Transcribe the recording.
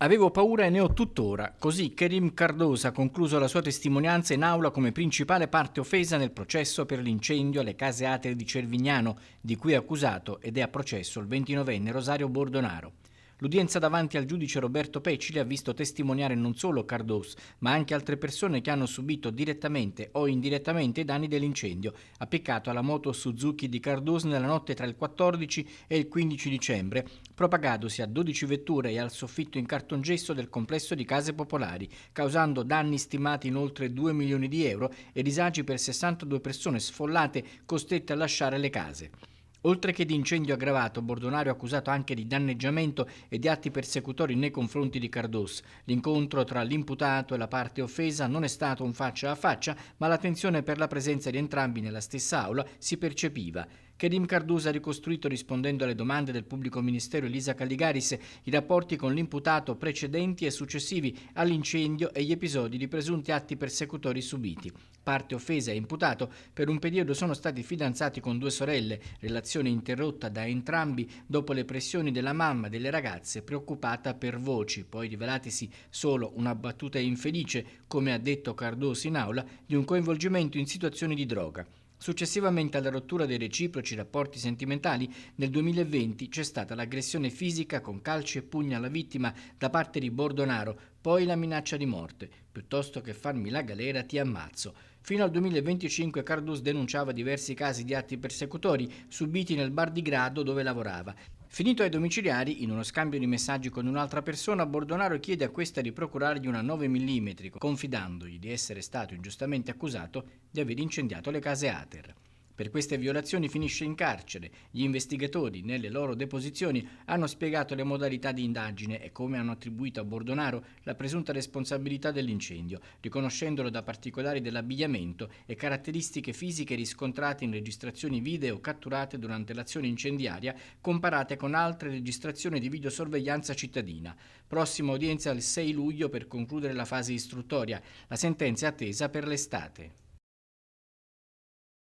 Avevo paura e ne ho tuttora, così Kerim Cardoso ha concluso la sua testimonianza in aula come principale parte offesa nel processo per l'incendio alle case atere di Cervignano, di cui è accusato ed è a processo il 29enne Rosario Bordonaro. L'udienza davanti al giudice Roberto Pecili ha visto testimoniare non solo Cardoso, ma anche altre persone che hanno subito direttamente o indirettamente i danni dell'incendio appiccato alla moto Suzuki di Cardoso nella notte tra il 14 e il 15 dicembre, propagadosi a 12 vetture e al soffitto in cartongesso del complesso di case popolari, causando danni stimati in oltre 2 milioni di euro e disagi per 62 persone sfollate costrette a lasciare le case. Oltre che di incendio aggravato, Bordonaro è accusato anche di danneggiamento e di atti persecutori nei confronti di Cardoso. L'incontro tra l'imputato e la parte offesa non è stato un faccia a faccia, ma la tensione per la presenza di entrambi nella stessa aula si percepiva. Kerim Cardoso ha ricostruito, rispondendo alle domande del pubblico ministero Elisa Calligaris, i rapporti con l'imputato precedenti e successivi all'incendio e gli episodi di presunti atti persecutori subiti. Parte offesa e imputato per un periodo sono stati fidanzati con 2 sorelle, relazione interrotta da entrambi dopo le pressioni della mamma delle ragazze preoccupata per voci, poi rivelatisi solo una battuta infelice, come ha detto Cardoso in aula, di un coinvolgimento in situazioni di droga. Successivamente alla rottura dei reciproci rapporti sentimentali, nel 2020 c'è stata l'aggressione fisica con calci e pugni alla vittima da parte di Bordonaro, poi la minaccia di morte. Piuttosto che farmi la galera ti ammazzo. Fino al 2025 Cardoso denunciava diversi casi di atti persecutori subiti nel bar di Grado dove lavorava. Finito ai domiciliari, in uno scambio di messaggi con un'altra persona, Bordonaro chiede a questa di procurargli una 9 mm, confidandogli di essere stato ingiustamente accusato di aver incendiato le case Ater. Per queste violazioni finisce in carcere. Gli investigatori, nelle loro deposizioni, hanno spiegato le modalità di indagine e come hanno attribuito a Bordonaro la presunta responsabilità dell'incendio, riconoscendolo da particolari dell'abbigliamento e caratteristiche fisiche riscontrate in registrazioni video catturate durante l'azione incendiaria, comparate con altre registrazioni di videosorveglianza cittadina. Prossima udienza il 6 luglio per concludere la fase istruttoria. La sentenza è attesa per l'estate.